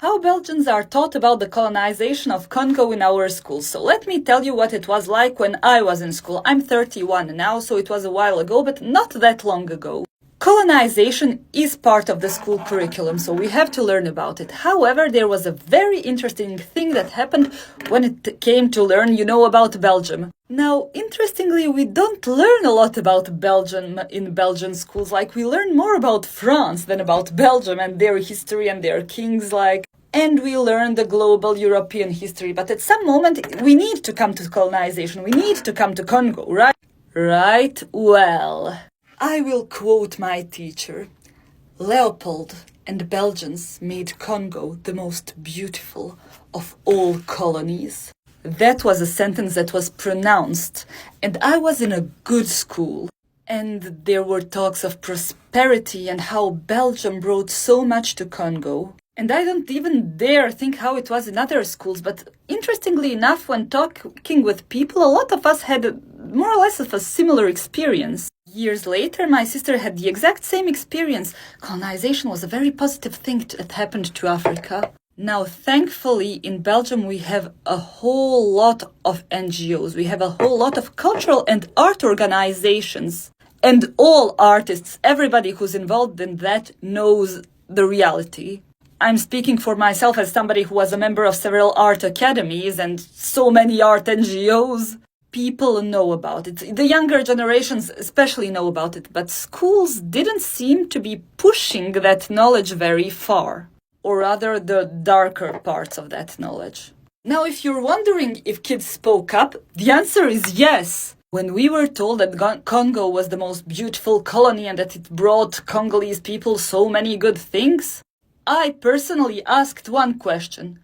How Belgians are taught about the colonization of Congo in our schools. So let me tell you what it was like when I was in school. I'm 31 now, so it was a while ago, but not that long ago. Colonization is part of the school curriculum, so we have to learn about it. However, there was a very interesting thing that happened when it came to learn, about Belgium. Now, interestingly, we don't learn a lot about Belgium in Belgian schools. Like, we learn more about France than about Belgium and their history and their kings, and we learn the global European history. But at some moment, we need to come to colonization. We need to come to Congo, right? Right, well, I will quote my teacher. Leopold and Belgians made Congo the most beautiful of all colonies. That was a sentence that was pronounced, and I was in a good school. And there were talks of prosperity and how Belgium brought so much to Congo. And I don't even dare think how it was in other schools, but interestingly enough, when talking with people, a lot of us had more or less of a similar experience. Years later, my sister had the exact same experience. Colonization was a very positive thing that happened to Africa. Now, thankfully, in Belgium, we have a whole lot of NGOs. We have a whole lot of cultural and art organizations. And all artists, everybody who's involved in that knows the reality. I'm speaking for myself as somebody who was a member of several art academies and so many art NGOs. People know about it. The younger generations especially know about it, but schools didn't seem to be pushing that knowledge very far, or rather the darker parts of that knowledge. Now, if you're wondering if kids spoke up, the answer is yes. When we were told that Congo was the most beautiful colony and that it brought Congolese people so many good things, I personally asked one question.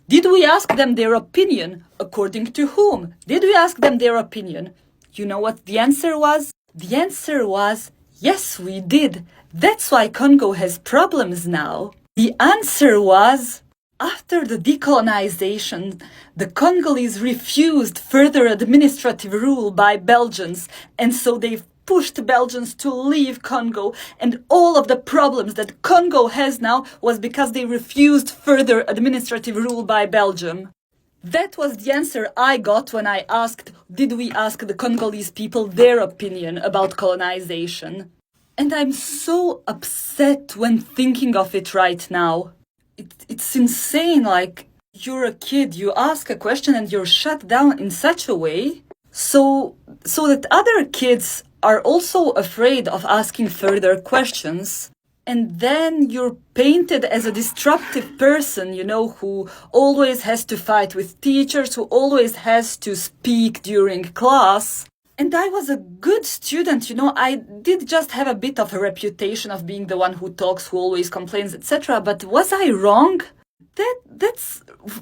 Did we ask them their opinion? According to whom? Did we ask them their opinion? You know what the answer was? The answer was, yes, we did. That's why Congo has problems now. The answer was, after the decolonization, the Congolese refused further administrative rule by Belgians, and so they pushed Belgians to leave Congo, and all of the problems that Congo has now was because they refused further administrative rule by Belgium. That was the answer I got when I asked, did we ask the Congolese people their opinion about colonization? And I'm so upset when thinking of it right now. It's insane, you're a kid, you ask a question and you're shut down in such a way so that other kids are also afraid of asking further questions. And then you're painted as a disruptive person, who always has to fight with teachers, who always has to speak during class. And I was a good student, I did just have a bit of a reputation of being the one who talks, who always complains, etc. But was I wrong?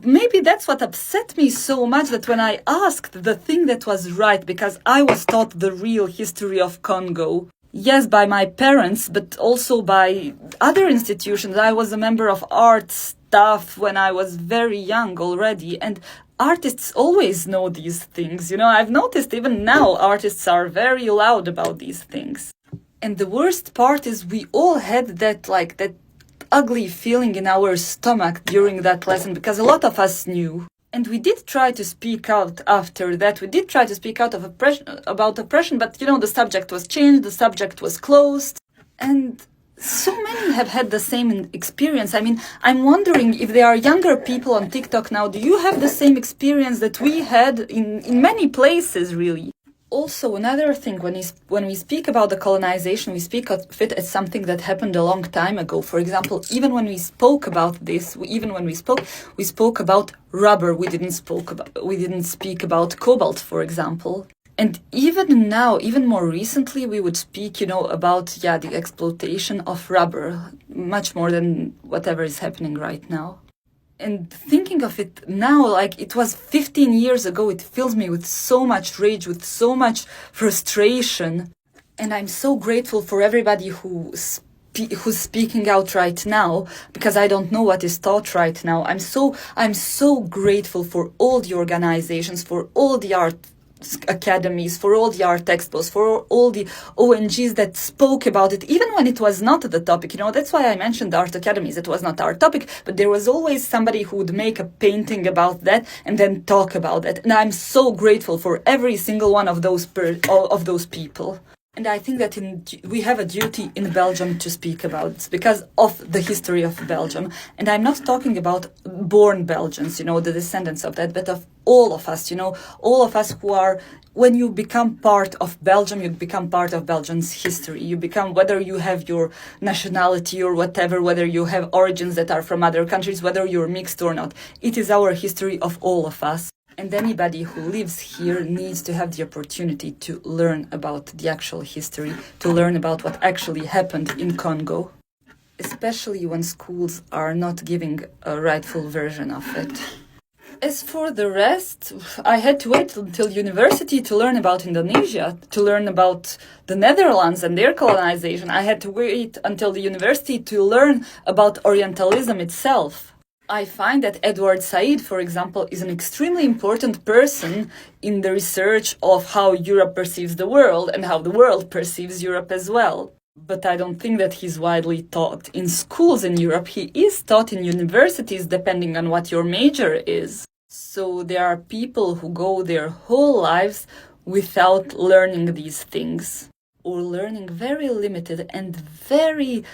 Maybe that's what upset me so much, that when I asked the thing that was right, because I was taught the real history of Congo. Yes, by my parents, but also by other institutions. I was a member of art staff when I was very young already, and artists always know these things. I've noticed even now artists are very loud about these things. And the worst part is we all had that ugly feeling in our stomach during that lesson, because a lot of us knew. And we did try to speak out after that. We did try to speak out about oppression, but the subject was changed, the subject was closed. And so many have had the same experience. I'm wondering if there are younger people on TikTok now, do you have the same experience that we had in many places, really? Also, another thing, when we speak about the colonization, we speak of it as something that happened a long time ago. For example, even when we spoke about this, we spoke about rubber. We didn't speak about cobalt, for example. And even now, even more recently, we would speak, about, the exploitation of rubber, much more than whatever is happening right now. And thinking of it now, it was 15 years ago, it fills me with so much rage, with so much frustration. And I'm so grateful for everybody who's speaking out right now, because I don't know what is taught right now. I'm so grateful for all the organizations, for all the art academies, for all the art textbooks, for all the ONGs that spoke about it, even when it was not the topic. That's why I mentioned art academies. It was not our topic, but there was always somebody who would make a painting about that and then talk about it. And I'm so grateful for every single one of those people. And I think that we have a duty in Belgium to speak about it because of the history of Belgium. And I'm not talking about born Belgians, the descendants of that, but of all of us, all of us who are, when you become part of Belgium, you become part of Belgium's history. You become, whether you have your nationality or whatever, whether you have origins that are from other countries, whether you're mixed or not. It is our history of all of us. And anybody who lives here needs to have the opportunity to learn about the actual history, to learn about what actually happened in Congo, especially when schools are not giving a rightful version of it. As for the rest, I had to wait until university to learn about Indonesia, to learn about the Netherlands and their colonization. I had to wait until the university to learn about Orientalism itself. I find that Edward Said, for example, is an extremely important person in the research of how Europe perceives the world and how the world perceives Europe as well. But I don't think that he's widely taught in schools in Europe. He is taught in universities depending on what your major is. So there are people who go their whole lives without learning these things, or learning very limited and very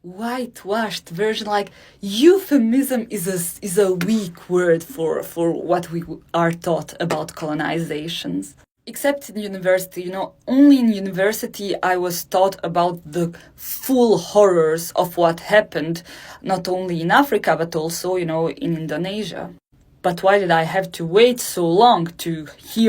whitewashed version. Euphemism is a weak word for what we are taught about colonizations. Except in university, only in university I was taught about the full horrors of what happened, not only in Africa, but also, in Indonesia. But why did I have to wait so long to hear